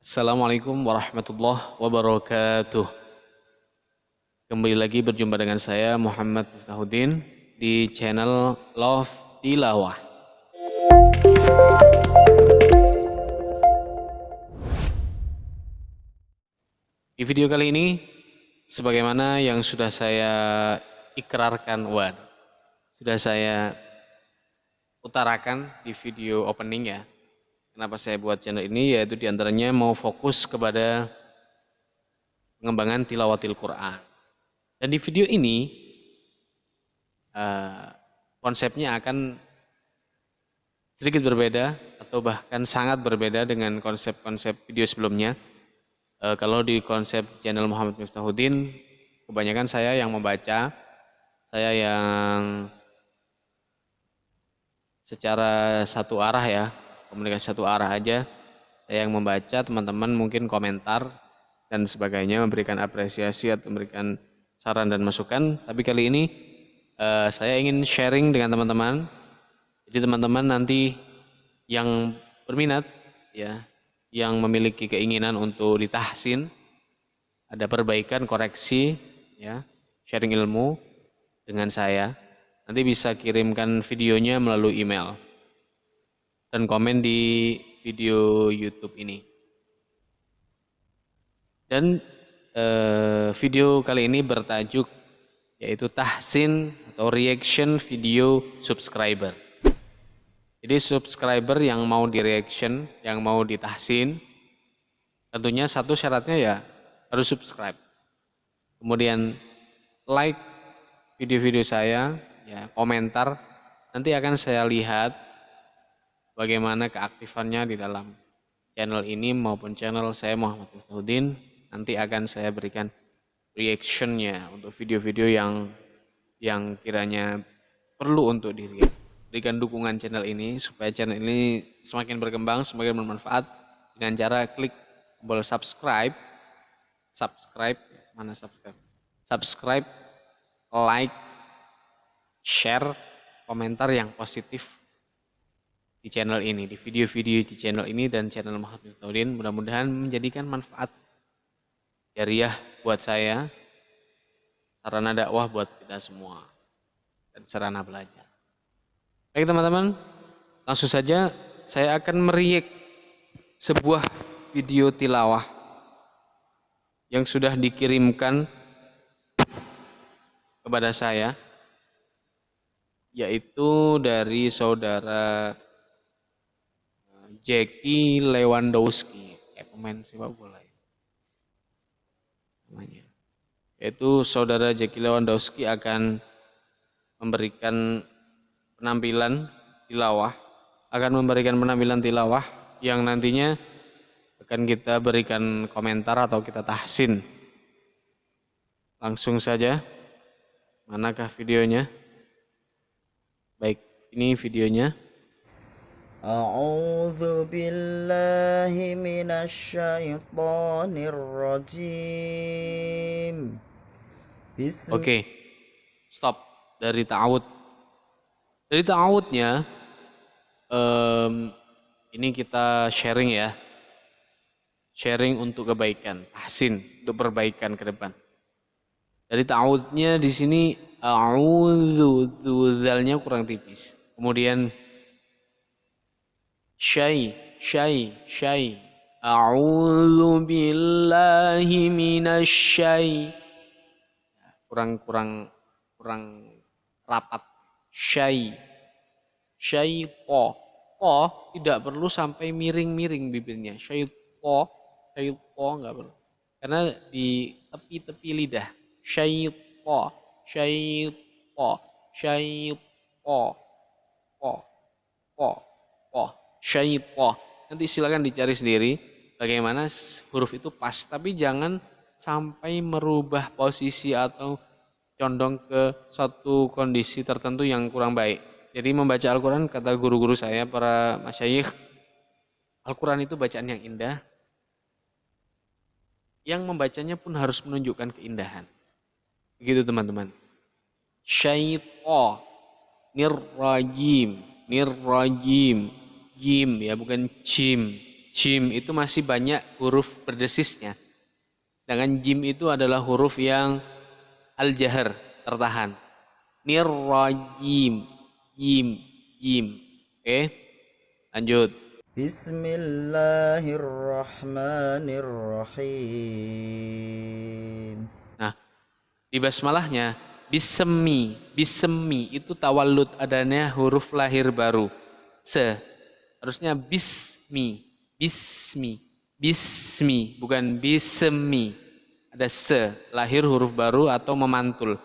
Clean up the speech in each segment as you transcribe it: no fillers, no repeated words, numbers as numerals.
Assalamualaikum warahmatullahi wabarakatuh. Kembali lagi berjumpa dengan saya Muhammad Miftahuddin di channel Love Tilawah. Di video kali ini, sebagaimana yang sudah saya ikrarkan, sudah saya utarakan di video opening ya. Kenapa saya buat channel ini, yaitu diantaranya mau fokus kepada pengembangan tilawatil Quran. Dan di video ini konsepnya akan sedikit berbeda atau bahkan sangat berbeda dengan konsep-konsep video sebelumnya. Kalau di konsep channel Muhammad Miftahuddin, kebanyakan saya yang membaca, saya yang secara satu arah ya, komunikasi satu arah aja, saya yang membaca, teman-teman mungkin komentar dan sebagainya, memberikan apresiasi atau memberikan saran dan masukan. Tapi kali ini saya ingin sharing dengan teman-teman. Jadi teman-teman nanti yang berminat ya, yang memiliki keinginan untuk ditahsin, ada perbaikan, koreksi ya, sharing ilmu dengan saya, nanti bisa kirimkan videonya melalui email dan komen di video YouTube ini. Dan video kali ini bertajuk yaitu tahsin atau reaction video subscriber. Jadi subscriber yang mau di reaction, yang mau ditahsin, tentunya satu syaratnya ya harus subscribe. Kemudian like video-video saya, ya komentar, nanti akan saya lihat bagaimana keaktifannya di dalam channel ini maupun channel saya Muhammad Miftahuddin. Nanti akan saya berikan reactionnya untuk video-video yang kiranya perlu untuk berikan dukungan channel ini supaya channel ini semakin berkembang, semakin bermanfaat dengan cara klik tombol subscribe, like, share, komentar yang positif di channel ini, di video-video di channel ini dan channel Muhammad Miftahuddin. Mudah-mudahan menjadikan manfaat jariah buat saya, sarana dakwah buat kita semua, dan sarana belajar. Baik teman-teman, langsung saja saya akan meriak sebuah video tilawah yang sudah dikirimkan kepada saya, yaitu dari saudara Jackie Lewandowski, kayak pemain sepak bola ya, namanya. Yaitu saudara Jackie Lewandowski akan memberikan penampilan tilawah, yang nantinya akan kita berikan komentar atau kita tahsin. Langsung saja, manakah videonya? Baik, ini videonya. A'udzu billahi minasyaitonir rajim. Oke, stop dari ta'awud. Dari ta'awudnya, ini kita sharing ya, sharing untuk kebaikan, tahsin, untuk perbaikan ke depan. Dari ta'awudnya di sini a'udzu, zalnya kurang tipis. Kemudian syai, a'udzu billahi minasyai, kurang rapat. Syaipo tidak perlu sampai miring-miring bibirnya. Syaipo nggak perlu, karena di tepi-tepi lidah. Syaipo syaipo. Nanti silakan dicari sendiri bagaimana huruf itu pas, tapi jangan sampai merubah posisi atau condong ke suatu kondisi tertentu yang kurang baik. Jadi membaca Al-Quran, kata guru-guru saya, para masyayikh, Al-Quran itu bacaan yang indah, yang membacanya pun harus menunjukkan keindahan. Begitu teman-teman. Syaito, nirrajim, jim ya, bukan jim. Jim itu masih banyak huruf berdesisnya. Sedangkan jim itu adalah huruf yang al-jahar, tertahan. Nirrajim, jim, jim. Oke, lanjut. Bismillahirrahmanirrahim. Nah, di basmalahnya, bismi, bismi itu tawallud, adanya huruf lahir baru. Se, harusnya bismi, bismi, bismi, bukan bismi. Ada se, lahir huruf baru atau memantul.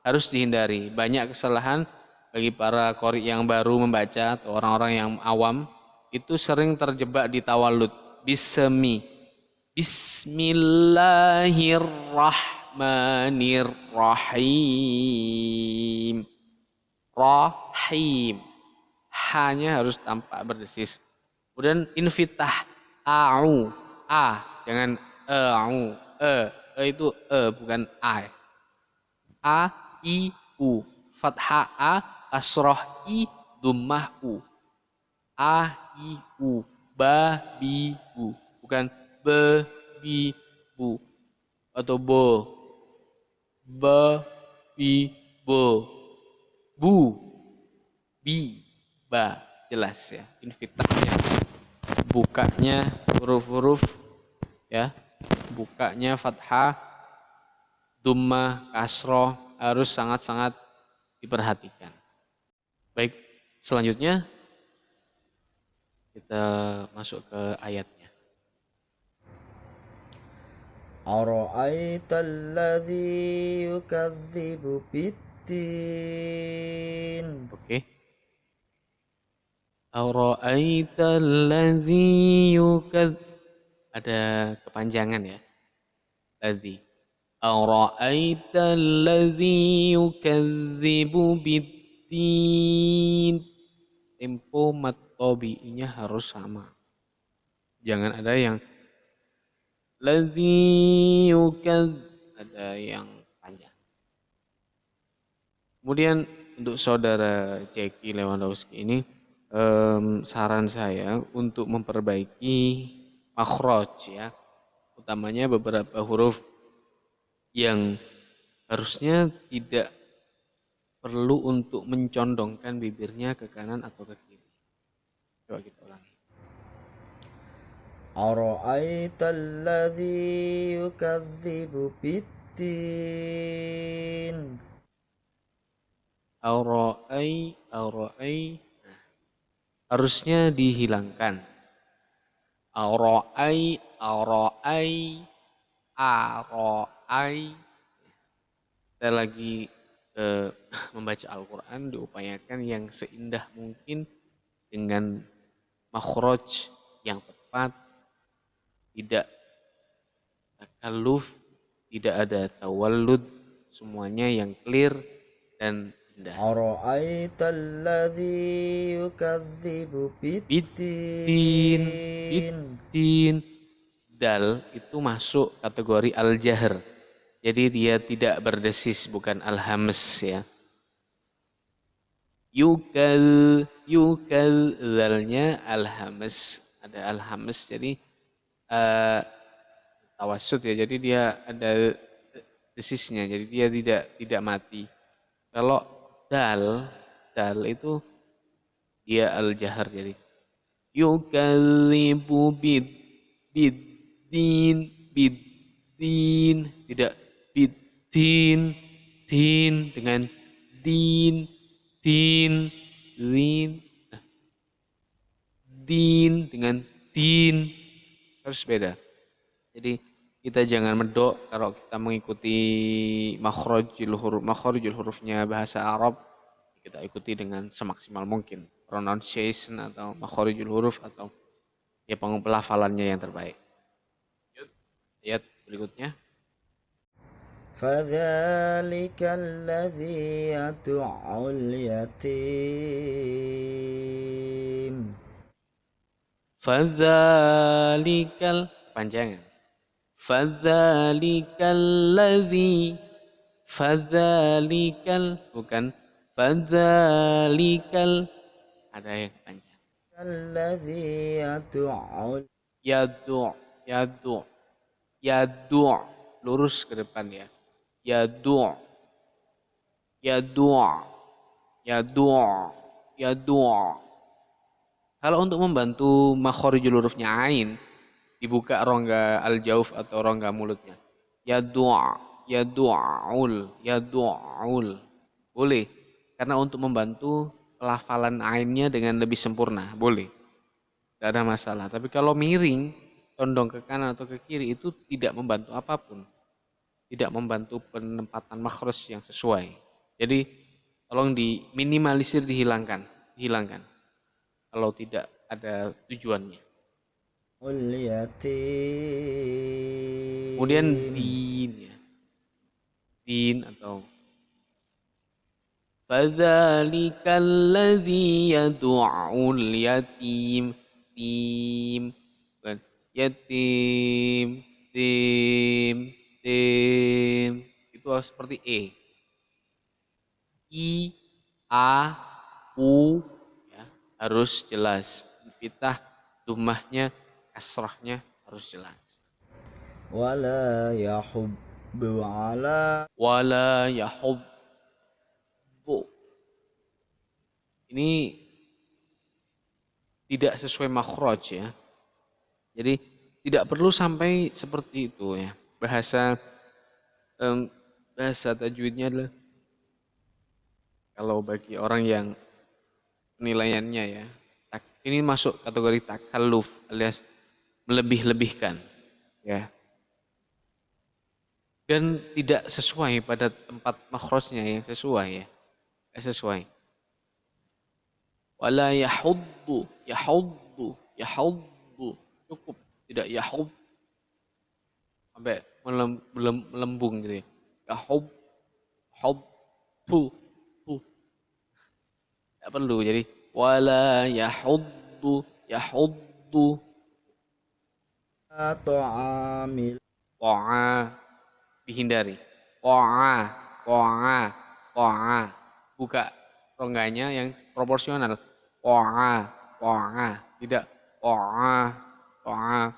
Harus dihindari. Banyak kesalahan bagi para qori yang baru membaca atau orang-orang yang awam itu sering terjebak di tawallud. Bismi. Bismillahirrahmanirrahim. Rahim. Hanya harus tampak berdesis. Kemudian infitah. A'u. A. Jangan au. Itu bukan a. A, I, U. Fathah A, kasroh I, dummah U. A, I, U. Ba, bi, bu. Bukan be, bi, bu. Atau bo. Ba, bi, bo. Bu, bi, ba. Jelas ya. Infitahnya. Bukanya huruf-huruf ya. Bukanya fathah, dummah, kasroh harus sangat-sangat diperhatikan. Baik, selanjutnya kita masuk ke ayatnya. Ara'aital ladzi yukadzibu biddin. Oke. Ara'aital ladzi ada kepanjangan ya. Ladzi. Ara'aital ladzi yukadzibu biddin. Tempo mat tabi'inya harus sama. Jangan ada yang ladzi ada yang panjang. Kemudian untuk saudara Jeki Lewandowski ini saran saya untuk memperbaiki makhraj ya. Utamanya beberapa huruf yang harusnya tidak perlu untuk mencondongkan bibirnya ke kanan atau ke kiri. Coba kita ulangi. Ara'aital ladzi yukadzibu biddin. Ara'ai harusnya dihilangkan. Ara'ai Kita lagi membaca Al-Quran diupayakan yang seindah mungkin dengan makhraj yang tepat, tidak takalluf, tidak ada tawallud, semuanya yang clear dan indah. Ara'aital ladzi yukadzibu Biddin, biddin. Dal itu masuk kategori al-jahr. Jadi dia tidak berdesis, bukan al-hams ya. Yukal dalnya al-hams, ada al-hams, jadi tawassut ya, jadi dia ada desisnya, jadi dia tidak mati. Kalau dal itu dia al-jahr, jadi yukadzibu biddin, tidak biddin, din dengan din, din dengan din harus beda. Jadi kita jangan medok kalau kita mengikuti makharijul hurufnya bahasa Arab, kita ikuti dengan semaksimal mungkin pronunciation atau makharijul huruf atau ya pelafalannya yang terbaik. Ayat berikutnya. Fadzālikal ladzi yad'ul yatim. Fadzalikal panjangan. Fadzalikal bukan fadzalikal, ada yang panjang. Alladzi yad'ul yadu, yadu, yadu, lurus ke depan ya. Yadu, yadu, yadu, yadu. Kalau untuk membantu makhorijul hurufnya ain, dibuka rongga al-jauf atau rongga mulutnya. Yadu, yadu'ul, yadu'ul. Boleh. Karena untuk membantu pelafalan ainnya dengan lebih sempurna, boleh. Tidak ada masalah. Tapi kalau miring, condong ke kanan atau ke kiri itu tidak membantu apapun. Tidak membantu penempatan makhraj yang sesuai. Jadi tolong diminimalisir, dihilangkan. Kalau tidak ada tujuannya. Kemudian din ya. Din atau fadzalikal ladzi yad'ul yatim, tim, bukan yatim, tim, itu seperti i, a, u ya, harus jelas. Fitah dumahnya, kasrahnya harus jelas. wala yahubbu ala Wala yahubbu. Ini tidak sesuai makhraj ya. Jadi tidak perlu sampai seperti itu ya. Bahasa tajwidnya adalah, kalau bagi orang yang penilaiannya ya, ini masuk kategori takalluf alias melebih-lebihkan ya. Dan tidak sesuai pada tempat makhrajnya yang sesuai ya. Sesuai. Wala yahuddu, yahuddu, yahuddu. Cukup, tidak yahud. Sampai melembung gitu ya. Yahub, hub, pu. Tidak perlu, jadi wala yahuddu, yahuddu. ta'amil Ta'a, dihindari. Ta'a. Buka rongganya yang proporsional. Ta'a. Tidak. Ta'a.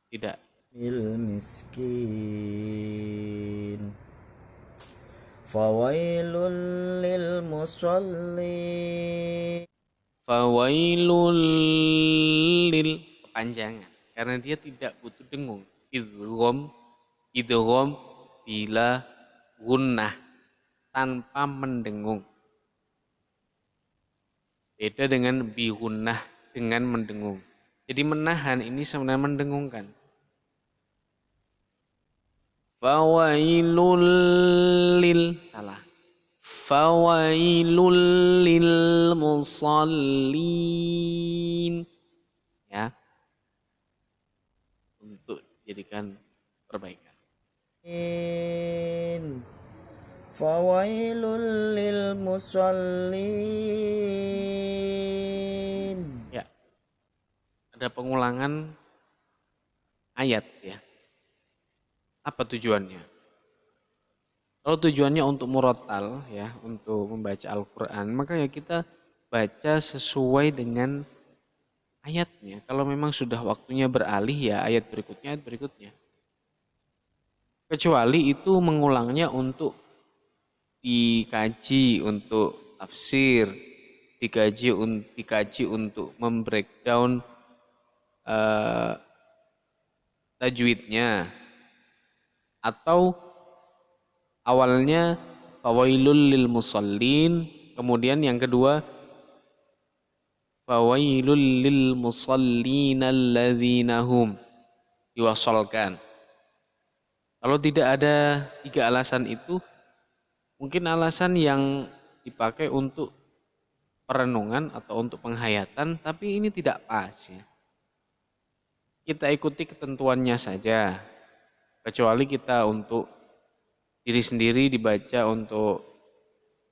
Tidak. miskin fawailul lil musallin Fawailul lil, kepanjangan. Karena dia tidak butuh dengung. Idgham bila gunnah, tanpa mendengung. Beda dengan bigunnah, dengan mendengung. Jadi menahan ini sebenarnya mendengungkan. Fawailul lil, salah. Fawailul lil musallin. Ya. Untuk jadikan perbaikan. fawailul lil musallin. Ya. Ada pengulangan ayat ya. Apa tujuannya? Kalau tujuannya untuk murattal ya, untuk membaca Al-Qur'an, maka ya kita baca sesuai dengan ayatnya. Kalau memang sudah waktunya beralih ya ayat berikutnya. Kecuali itu mengulangnya untuk dikaji untuk tafsir, dikaji untuk membreakdown tajwidnya, atau awalnya fawailul lil musallin, kemudian yang kedua fawailul lil musallin alladzina hum, diwasalkan. Kalau tidak ada tiga alasan itu, mungkin alasan yang dipakai untuk perenungan atau untuk penghayatan, tapi ini tidak pas ya. Kita ikuti ketentuannya saja. Kecuali kita untuk diri sendiri dibaca untuk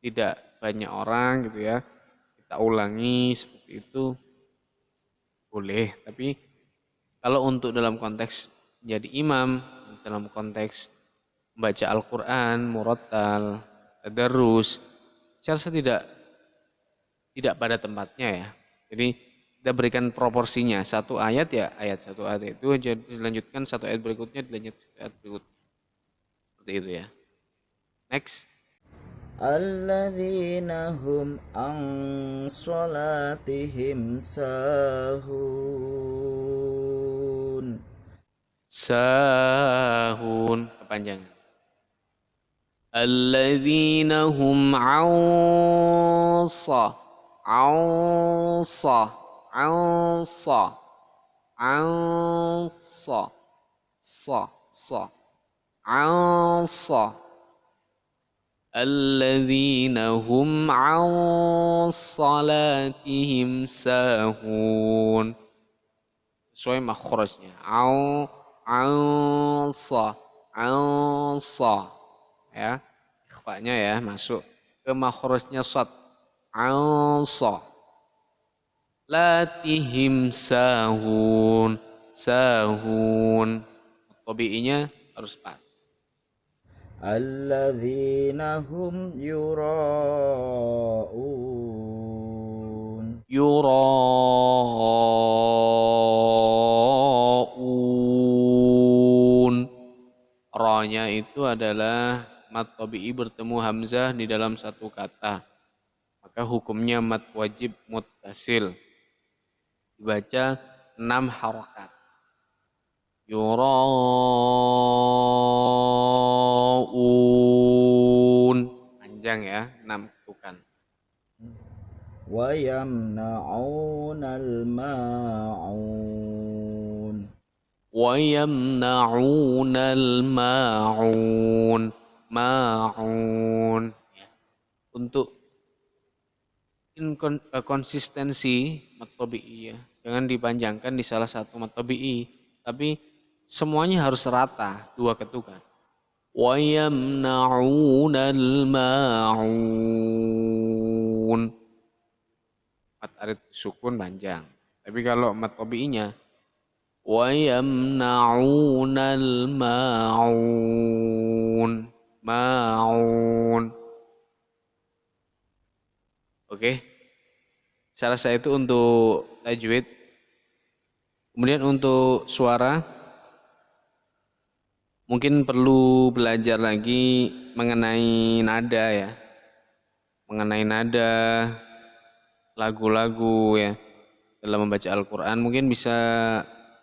tidak banyak orang gitu ya. Kita ulangi seperti itu boleh. Tapi kalau untuk dalam konteks jadi imam, dalam konteks membaca Al-Quran, murattal, tadarrus, saya rasa tidak pada tempatnya ya. Jadi kita berikan proporsinya. Satu ayat ya ayat, satu ayat itu dilanjutkan satu ayat berikutnya, dilanjutkan satu ayat berikutnya. Seperti itu ya. Next. Alladzina hum an salatihim sahun. Sahun, kepanjangan. Alladzina hum awsa, awsa, awsa, awsa, sa, sa, awsa. Alladzina hum an salatihim sahun. Sesuai makhrajnya. Ansa, ansa, ya, ikhfanya ya masuk ke makhrajnya shad. Ansa, latihim sahun, sahun, tabi'inya harus pas. Alladzina hum yura'un. Yura'un. Ra-nya itu adalah mad tabi'i bertemu hamzah di dalam satu kata. Maka hukumnya mad wajib muttasil. Dibaca 6 harakat. Yura'un. Panjang ya, 6 ketukan. Wa yamna'unal ma'un. Wa yamna'unal ma'un. Ma'un. Untuk konsistensi mad tabi'i ya. Jangan dipanjangkan di salah satu mad tabi'i, tapi semuanya harus rata, 2 ketukan. Wa yamna'unal ma'un. Mad arid sukun panjang. Tapi kalau mad tabi'inya wa yamna'unal ma'un. Ma'un. Oke. Cara saya itu untuk tajwid. Kemudian untuk suara mungkin perlu belajar lagi mengenai nada ya. Mengenai nada lagu-lagu ya dalam membaca Al-Qur'an, mungkin bisa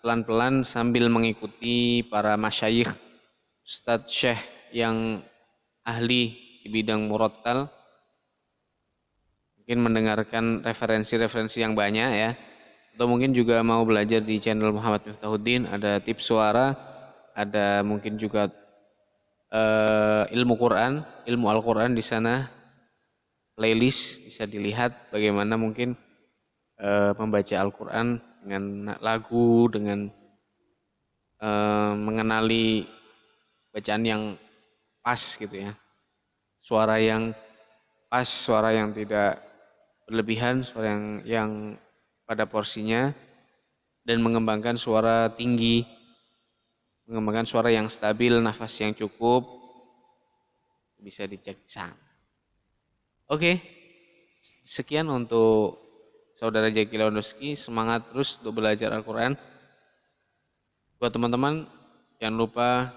pelan-pelan sambil mengikuti para masyayikh, ustadz, syekh yang ahli di bidang murattal. Mungkin mendengarkan referensi-referensi yang banyak ya. Atau mungkin juga mau belajar di channel Muhammad Miftahuddin, ada tips suara, ada mungkin juga ilmu Quran, ilmu Al-Quran di sana, playlist bisa dilihat bagaimana mungkin membaca Al-Quran dengan lagu, dengan mengenali bacaan yang pas gitu ya, suara yang pas, suara yang tidak berlebihan, suara yang pada porsinya, dan mengembangkan suara tinggi, mengembangkan suara yang stabil, nafas yang cukup, bisa dicek di sana. Oke, sekian untuk Saudara Jaki Lewandowski. Semangat terus untuk belajar Al-Quran. Buat teman-teman, jangan lupa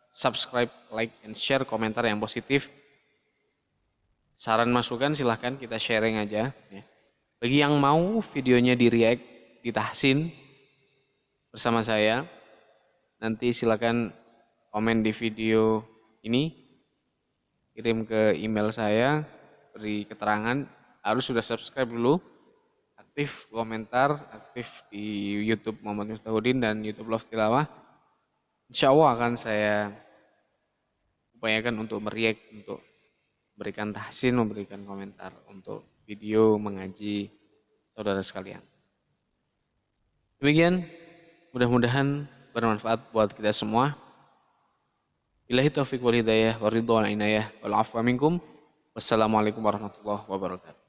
subscribe, like, and share, komentar yang positif. Saran masukan silahkan kita sharing aja. Bagi yang mau videonya di react, ditahsin bersama saya, nanti silakan komen di video ini, kirim ke email saya, beri keterangan, harus sudah subscribe dulu, aktif komentar, aktif di YouTube Muhammad Miftahuddin dan YouTube Love Tilawah. Insya Allah akan saya upayakan untuk mereact, untuk memberikan tahsin, memberikan komentar untuk video mengaji saudara sekalian. Demikian, mudah-mudahan bermanfaat buat kita semua. Billahi taufiq wal hidayah wa ridha wal inayah wal afwa minkum. Wassalamualaikum warahmatullahi wabarakatuh.